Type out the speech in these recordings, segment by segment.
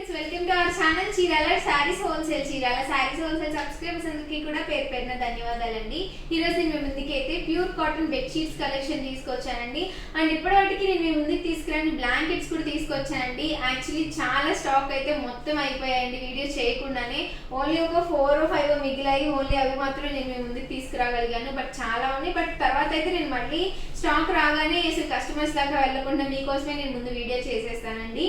Friends, welcome to our channel Chirala saris wholesale. Chirala saris wholesale subscribers అందరికీ కూడా పేరు పేరున ధన్యవాదాలండి. ఈరోజు నేను మీ ముందుకి అయితే ప్యూర్ కాటన్ బెడ్షీట్స్ కలెక్షన్ తీసుకొచ్చానండి. అండ్ ఇప్పటివరకు నేను మీ ముందుకు తీసుకురాని బ్లాంకెట్స్ కూడా తీసుకొచ్చానండి. యాక్చువల్లీ చాలా స్టాక్ అయితే మొత్తం అయిపోయాయండి వీడియో చేయకుండానే. ఓన్లీ ఒక 4 or 5 మిగిలాయి. ఓన్లీ అవి మాత్రం నేను మీ ముందుకు తీసుకురాగలిగాను. బట్ చాలా ఉన్నాయి. బట్ తర్వాత అయితే నేను మళ్ళీ స్టాక్ రాగానే అసలు కస్టమర్స్ దాకా వెళ్ళకుండా మీకోసమే నేను ముందు వీడియో చేసేస్తానండి.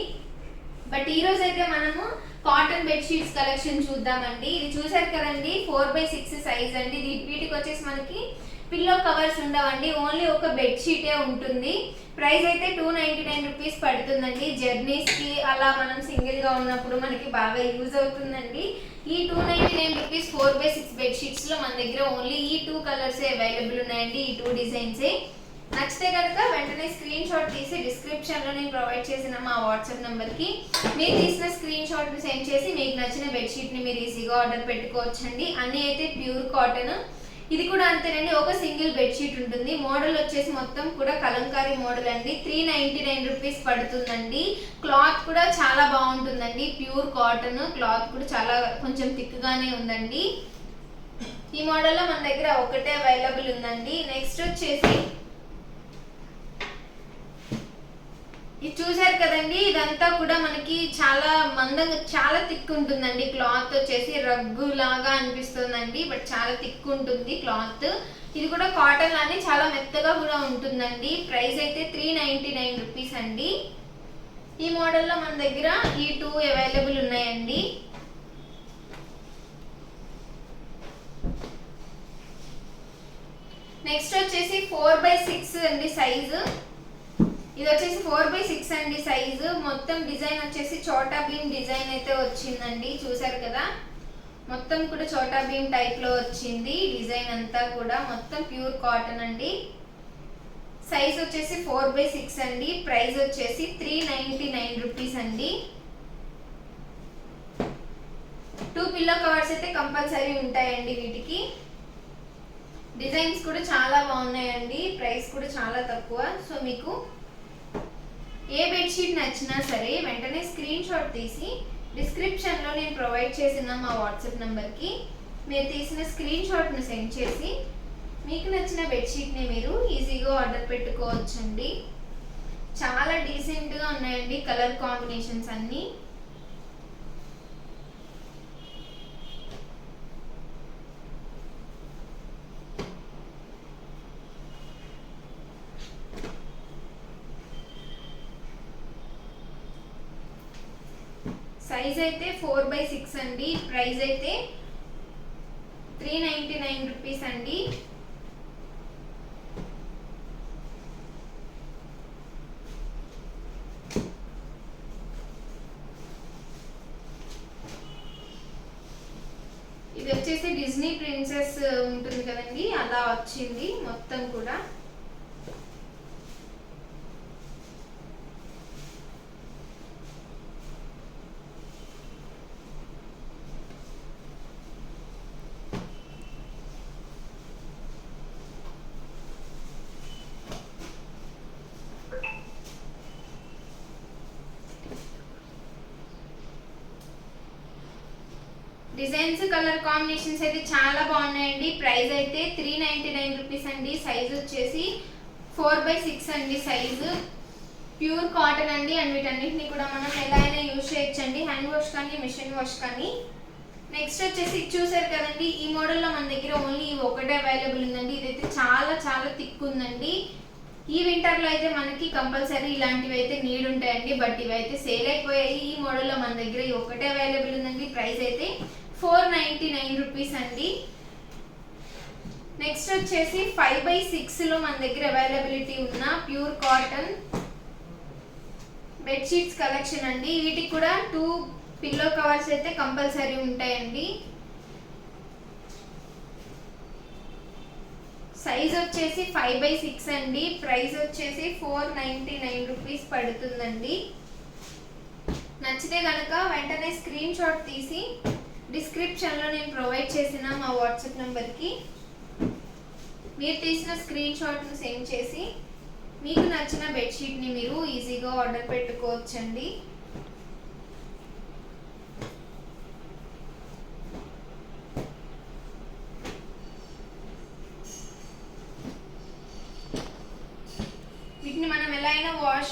బట్ ఈ రోజు అయితే మనము కాటన్ బెడ్షీట్స్ కలెక్షన్ చూద్దామండి. ఇది చూసారు కదండి, 4x6 సైజ్ అండి. వీటికి వచ్చేసి మనకి పిల్లో కవర్స్ ఉండవండి, ఓన్లీ ఒక బెడ్షీటే ఉంటుంది. ప్రైస్ అయితే 299 రూపీస్ పడుతుందండి. జర్నీస్కి అలా మనం సింగిల్గా ఉన్నప్పుడు మనకి బాగా యూజ్ అవుతుందండి. ఈ 299 రూపీస్ 4x6 బెడ్షీట్స్లో మన దగ్గర ఓన్లీ ఈ 2 కలర్సే అవైలబుల్ ఉన్నాయండి. ఈ 2 డిజైన్సే. నచ్చితే కనుక వెంటనే స్క్రీన్ షాట్ తీసి డిస్క్రిప్షన్లో నేను ప్రొవైడ్ చేసిన మా వాట్సాప్ నెంబర్కి మీరు తీసిన స్క్రీన్ షాట్ని సెండ్ చేసి మీకు నచ్చిన బెడ్షీట్ని మీరు ఈజీగా ఆర్డర్ పెట్టుకోవచ్చండి. అన్నీ అయితే ప్యూర్ కాటన్. ఇది కూడా అంతేనండి, ఒక సింగిల్ బెడ్షీట్ ఉంటుంది. మోడల్ వచ్చేసి మొత్తం కూడా కలంకారీ మోడల్ అండి. 399 రూపీస్ పడుతుందండి. క్లాత్ కూడా చాలా బాగుంటుందండి, ప్యూర్ కాటన్. క్లాత్ కూడా చాలా కొంచెం థిక్గానే ఉందండి. ఈ మోడల్లో మన దగ్గర ఒకటే అవైలబుల్ ఉందండి. నెక్స్ట్ వచ్చేసి ఇది చూసారు కదండి, ఇదంతా కూడా మనకి చాలా మందంగా చాలా థిక్ ఉంటుందండి. క్లాత్ వచ్చేసి రగ్గు లాగా అనిపిస్తుందండి, బట్ చాలా థిక్ ఉంటుంది క్లాత్. ఇది కూడా కాటన్ లానే చాలా మెత్తగా కూడా ఉంటుందండి. ప్రైస్ అయితే 399 రూపీస్ అండి. ఈ మోడల్లో మన దగ్గర ఈ 2 అవైలబుల్ ఉన్నాయండి. నెక్స్ట్ వచ్చేసి 4x6 అండి సైజు. ఇది వచ్చేసి 4x6 అండి సైజు. మొత్తం డిజైన్ వచ్చేసి చోటా బీమ్ డిజైన్ అయితే వచ్చిందండి. చూసారు కదా, మొత్తం కూడా చోటా బీమ్ టైప్ లో వచ్చింది డిజైన్ అంతా కూడా. మొత్తం ప్యూర్ కాటన్ అండి. సైజ్ వచ్చేసి 4x6 అండి. ప్రైస్ వచ్చేసి 399 రూపీస్ అండి. 2 పిల్లో కవర్స్ అయితే కంపల్సరీ ఉంటాయండి వీటికి. డిజైన్స్ కూడా చాలా బాగున్నాయండి. ప్రైస్ కూడా చాలా తక్కువ. సో మీకు ఏ బెడ్షీట్ నచ్చినా సరే వెంటనే స్క్రీన్ షాట్ తీసి డిస్క్రిప్షన్లో నేను ప్రొవైడ్ చేసిన మా వాట్సాప్ నెంబర్కి మీరు తీసిన స్క్రీన్ షాట్ను సెండ్ చేసి మీకు నచ్చిన బెడ్షీట్ని మీరు ఈజీగా ఆర్డర్ పెట్టుకోవచ్చండి. చాలా డీసెంట్గా ఉన్నాయండి కలర్ కాంబినేషన్స్ అన్నీ. సైజ్ అయితే 4x6 అండి. ప్రైస్ అయితే 399 రూపీస్ అండి. ఇది వచ్చేసి డిజ్నీ ప్రిన్సెస్ ఉంటుంది కదండి, అలా వచ్చింది మొత్తం కూడా. డిజైన్స్ కలర్ కాంబినేషన్స్ అయితే చాలా బాగున్నాయండి. ప్రైస్ అయితే 399 రూపీస్ అండి. సైజ్ వచ్చేసి 4x6 అండి సైజు. ప్యూర్ కాటన్ అండి. అండ్ వీటన్నిటిని కూడా మనం ఎలా అయినా యూజ్ చేయొచ్చండి, హ్యాండ్ వాష్ కానీ మిషన్ వాష్ కానీ. నెక్స్ట్ వచ్చేసి చూసారు కదండి, ఈ మోడల్లో మన దగ్గర ఓన్లీ ఒకటే అవైలబుల్ ఉందండి. ఇదైతే చాలా చాలా థిక్ ఉందండి. ఈ వింటర్లో అయితే మనకి కంపల్సరీ ఇలాంటివి అయితే నీడ్ ఉంటాయండి. బట్ ఇవైతే సేల్ అయిపోయాయి. ఈ మోడల్లో మన దగ్గర ఒకటే అవైలబుల్ ఉందండి. ప్రైస్ అయితే 499 రూపీస్ అండి. నెక్స్ట్ వచ్చేసి 5x6లో మన దగ్గర అవైలబిలిటీ ఉన్న ప్యూర్ కాటన్ బెడ్షీట్స్ కలెక్షన్ అండి. వీటికి కూడా 2 పిల్లో కవర్స్ అయితే కంపల్సరీ ఉంటాయండి. సైజ్ వచ్చేసి 5x6 అండి. ప్రైస్ వచ్చేసి 499 రూపీస్ పడుతుందండి. నచ్చితే కనుక వెంటనే స్క్రీన్ షాట్ తీసి డిస్క్రిప్షన్లో నేను ప్రొవైడ్ చేసిన మా వాట్సాప్ నెంబర్కి మీరు తీసిన స్క్రీన్ షాట్ను సెండ్ చేసి మీకు నచ్చిన బెడ్షీట్ని మీరు ఈజీగా ఆర్డర్ పెట్టుకోవచ్చండి.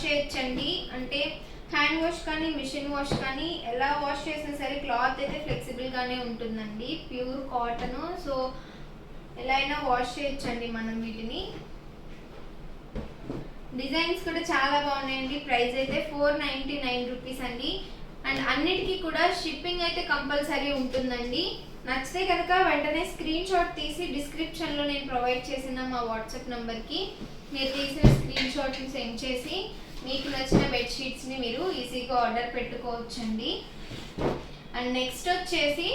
వాష్ చేయొచ్చండి. అంటే హ్యాండ్ వాష్ కానీ మిషన్ వాష్ కానీ ఎలా వాష్ చేసినా సరే క్లాత్ అయితే ఫ్లెక్సిబుల్గానే ఉంటుందండి. Pure cotton. సో ఎలా అయినా వాష్ చేయొచ్చండి మనం వీటిని. డిజైన్స్ కూడా చాలా బాగున్నాయండి. ప్రైస్ అయితే 499 రూపీస్ అండి. అండ్ అన్నిటికీ కూడా షిప్పింగ్ అయితే కంపల్సరీ ఉంటుందండి. నచ్చితే కనుక వెంటనే స్క్రీన్ షాట్ తీసి డిస్క్రిప్షన్లో నేను ప్రొవైడ్ చేసిన మా వాట్సాప్ నెంబర్కి మీరు తీసిన స్క్రీన్ షాట్ని సెండ్ చేసి మీకు నచ్చిన బెడ్షీట్స్ని మీరు ఈజీగా ఆర్డర్ పెట్టుకోవచ్చండి. అండ్ నెక్స్ట్ వచ్చేసి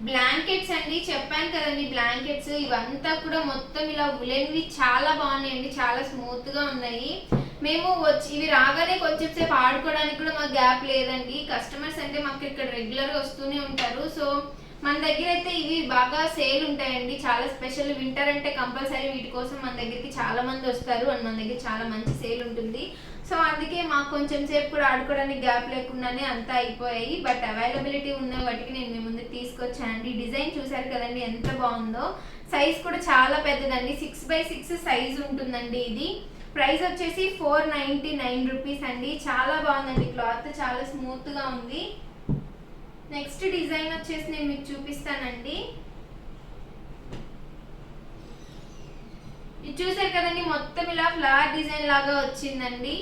బ్లాంకెట్స్ అండి. చెప్పాను కదండి బ్లాంకెట్స్ ఇవంతా కూడా మొత్తం ఇలా ఉలెన్వి చాలా బాగున్నాయండి. చాలా స్మూత్గా ఉన్నాయి. మేము ఇవి రాగానే కొంచెం సేపు ఆడుకోవడానికి కూడా మాకు గ్యాప్ లేదండి. కస్టమర్స్ అంటే మాకు ఇక్కడ రెగ్యులర్గా వస్తూనే ఉంటారు. సో మన దగ్గర అయితే ఇవి బాగా సేల్ ఉంటాయండి. చాలా స్పెషల్. వింటర్ అంటే కంపల్సరీ వీటి కోసం మన దగ్గరికి చాలా మంది వస్తారు. అండ్ మన దగ్గర చాలా మంచి సేల్ ఉంటుంది. సో అందుకే మాకు కొంచెం సేపు కూడా ఆడుకోవడానికి గ్యాప్ లేకుండానే అంతా అయిపోయాయి. బట్ అవైలబిలిటీ ఉన్న వాటికి నేను మీ ముందుకు తీసుకొచ్చానండి. డిజైన్ చూసారు కదండి ఎంత బాగుందో. సైజ్ కూడా చాలా పెద్దదండి. 6x6 సైజ్ ఉంటుందండి ఇది. ప్రైస్ వచ్చేసి 499 రూపీస్ అండి. చాలా బాగుందండి. క్లాత్ చాలా స్మూత్గా ఉంది. నెక్స్ట్ డిజైన్ వచ్చేసి నేను మీకు చూపిస్తానండి. ఇది చూసారు కదండి మొత్తం ఇలా ఫ్లవర్ డిజైన్ లాగా వచ్చిందండి.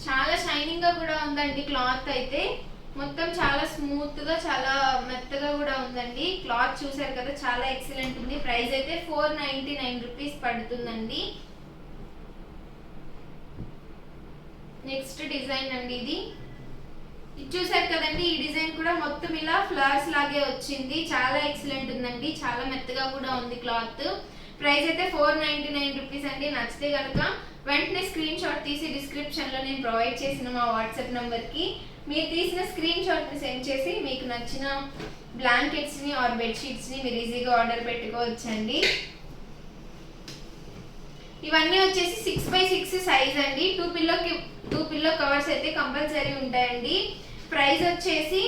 చాలా షైనింగ్ గా కూడా ఉందండి. క్లాత్ అయితే మొత్తం చాలా స్మూత్ గా చాలా మెత్తగా కూడా ఉందండి. క్లాత్ చూసారు కదా చాలా ఎక్సలెంట్ ఉంది. ప్రైస్ అయితే 499 రూపీస్ పడుతుందండి. నెక్స్ట్ డిజైన్ అండి ఇది చూసారు కదండి. ఈ డిజైన్ కూడా మొత్తం ఇలా ఫ్లవర్స్ లాగే వచ్చింది. చాలా ఎక్సలెంట్ ఉందండి. చాలా మెత్తగా కూడా ఉంది క్లాత్. ప్రైస్ అయితే 499 రూపీస్ అండి. నచ్చితే కనుక వెంటనే స్క్రీన్ షాట్ తీసి డిస్క్రిప్షన్లో నేను ప్రొవైడ్ చేసిన మా వాట్సాప్ నెంబర్కి మీరు తీసిన స్క్రీన్ షాట్ని సెండ్ చేసి మీకు నచ్చిన బ్లాంకెట్స్ని ఆర్ బెడ్షీట్స్ని మీరు ఈజీగా ఆర్డర్ పెట్టుకోవచ్చండి. ఇవన్నీ వచ్చేసి 6x6 సైజ్ అండి. టూ పిల్లో కవర్స్ అయితే కంపల్సరీ ఉంటాయండి. ప్రైస్ వచ్చేసి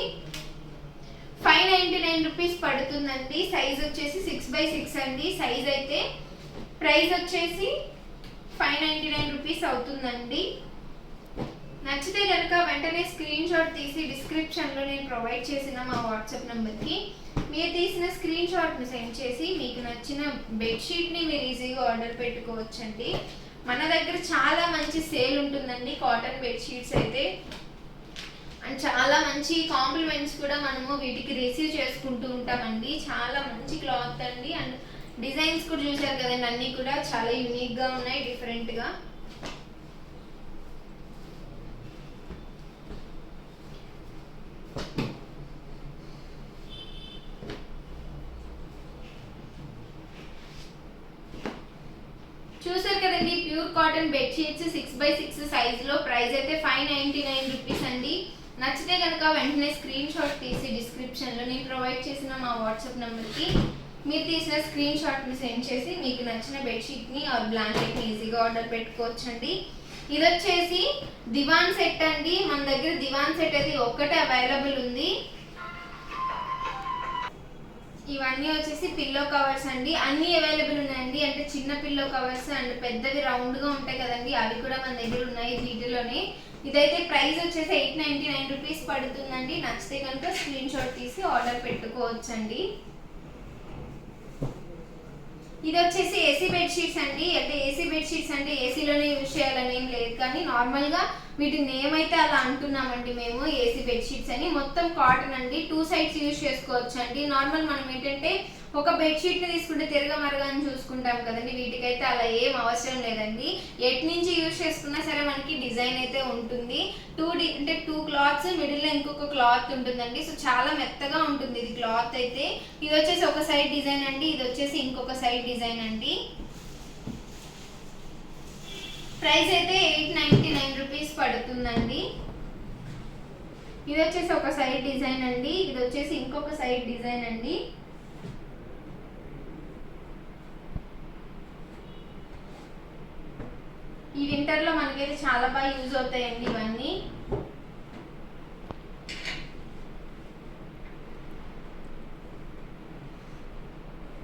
599 రూపీస్ పడుతుందండి. సైజ్ వచ్చేసి 6x6 అండి. సైజ్ అయితే ప్రైస్ వచ్చేసి 599 రూపీస్ అవుతుందండి. నచ్చితే కనుక వెంటనే స్క్రీన్ షాట్ తీసి డిస్క్రిప్షన్లో నేను ప్రొవైడ్ చేసిన మా వాట్సాప్ నెంబర్కి మీరు తీసిన స్క్రీన్ షాట్ని సెండ్ చేసి మీకు నచ్చిన బెడ్షీట్ని మీరు ఈజీగా ఆర్డర్ పెట్టుకోవచ్చండి. మన దగ్గర చాలా మంచి సేల్ ఉంటుందండి కాటన్ బెడ్షీట్స్ అయితే. అండ్ చాలా మంచి కాంప్లిమెంట్స్ కూడా మనము వీటికి రిసీవ్ చేసుకుంటూ ఉంటామండి. చాలా మంచి క్లాత్ అండి. అండ్ డిజైన్స్ కూడా చూసారు కదండి అన్నీ కూడా చాలా యూనిక్గా ఉన్నాయి, డిఫరెంట్గా. చూసారు కదండి ప్యూర్ కాటన్ బెడ్షీట్స్ 6x6 సైజులో. ప్రైస్ అయితే 599 రూపీస్ అండి. నచ్చితే కనుక వెంటనే స్క్రీన్ షాట్ తీసి డిస్క్రిప్షన్లో నేను ప్రొవైడ్ చేసిన మా వాట్సాప్ నెంబర్కి మీరు తీసిన స్క్రీన్ షాట్ని సెండ్ చేసి మీకు నచ్చిన బెడ్షీట్ని ఆర్ బ్లాంకెట్ని ఈజీగా ఆర్డర్ పెట్టుకోవచ్చండి. ఇది వచ్చేసి దివాన్ సెట్ అండి. మన దగ్గర దివాన్ సెట్ అయితే ఒక్కటే అవైలబుల్ ఉంది. ఇవన్నీ వచ్చేసి పిల్లో కవర్స్ అండి. అన్నీ అవైలబుల్ ఉన్నాయండి. అంటే చిన్న పిల్లో కవర్స్ అండ్ పెద్దవి రౌండ్గా ఉంటాయి కదండి, అవి కూడా మన దగ్గర ఉన్నాయి వీటిలోనే. ఇదైతే ప్రైస్ వచ్చేసి 899 రూపీస్ పడుతుందండి. నచ్చితే కనుక స్క్రీన్ షాట్ తీసి ఆర్డర్ పెట్టుకోవచ్చండి. ఇది వచ్చేసి ఏసీ బెడ్షీట్స్ అండి. అంటే ఏసీ బెడ్షీట్స్ అంటే ఏసీలోనే యూజ్ చేయాలని ఏం లేదు, కానీ నార్మల్గా వీటి నేమ్ అయితే అలా అంటున్నామండి మేము, ఏసీ బెడ్షీట్స్ అని. మొత్తం కాటన్ అండి. 2 సైడ్స్ యూజ్ చేసుకోవచ్చు అండి. నార్మల్ మనం ఏంటంటే ఒక బెడ్షీట్ని తీసుకుంటే తిరగమరగా అని చూసుకుంటాం కదండి, వీటికైతే అలా ఏం అవసరం లేదండి. ఎటు నుంచి యూజ్ చేసుకున్నా సరే మనకి డిజైన్ అయితే ఉంటుంది. 2 క్లాత్స్ మిడిల్లో ఇంకొక క్లాత్ ఉంటుందండి. సో చాలా మెత్తగా ఉంటుంది ఇది క్లాత్ అయితే. ఇది వచ్చేసి ఒక సైడ్ డిజైన్ అండి, ఇది వచ్చేసి ఇంకొక సైడ్ డిజైన్ అండి. ప్రైస్ అయితే 899 రూపీస్ పడుతుందండి. ఇది వచ్చేసి ఒక సైడ్ డిజైన్ అండి, ఇది వచ్చేసి ఇంకొక సైడ్ డిజైన్ అండి. ఈ వింటర్లో మనకైతే చాలా బాగా యూజ్ అవుతాయండి ఇవన్నీ.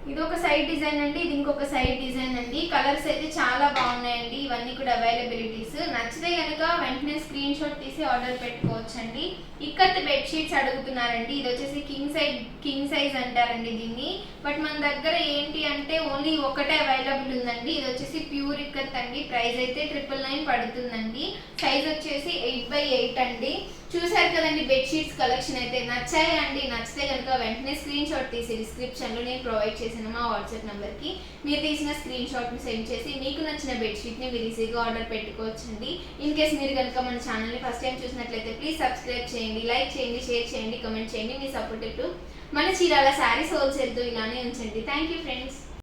ఇది ఒక సైడ్ డిజైన్ అండి, ఇది ఇంకొక సైడ్ డిజైన్ అండి. కలర్స్ అయితే చాలా బాగున్నాయండి. ఇవన్నీ కూడా అవైలబిలిటీస్. నచ్చితే కనుక వెంటనే స్క్రీన్ షాట్ తీసి ఆర్డర్ పెట్టుకోవచ్చండి. ఇక్కత్ బెడ్షీట్స్ అడుగుతున్నారండి. ఇది వచ్చేసి కింగ్ సైజ్ అంటారండి దీన్ని. బట్ మన దగ్గర ఏంటి అంటే ఓన్లీ ఒకటే అవైలబుల్ ఉందండి. ఇది వచ్చేసి ప్యూర్ ఇక్కత్ అండి. ప్రైస్ అయితే 999 పడుతుందండి. సైజ్ వచ్చేసి 8x8 అండి. చూసారు కదండి బెడ్షీట్స్ కలెక్షన్ అయితే. నచ్చాయి అండి. నచ్చితే కనుక వెంటనే స్క్రీన్ షాట్ తీసి డిస్క్రిప్షన్లో నేను ప్రొవైడ్ చేసిన మా వాట్సాప్ నెంబర్కి మీరు తీసిన స్క్రీన్ షాట్ని సెండ్ చేసి మీకు నచ్చిన బెడ్షీట్ని మీరు ఈజీగా ఆర్డర్ పెట్టుకోవచ్చండి. ఇన్ కేస్ మీరు కనుక మన ఛానల్ని ఫస్ట్ టైం చూసినట్లయితే ప్లీజ్ సబ్స్క్రైబ్ చేయండి, లైక్ చేయండి, షేర్ చేయండి, కమెంట్ చేయండి. మీ సపోర్ట్ ఎప్పుడు మన చీరాల శారీస్ హోల్సేల్తో ఇలానే ఉంచండి. Thank you friends.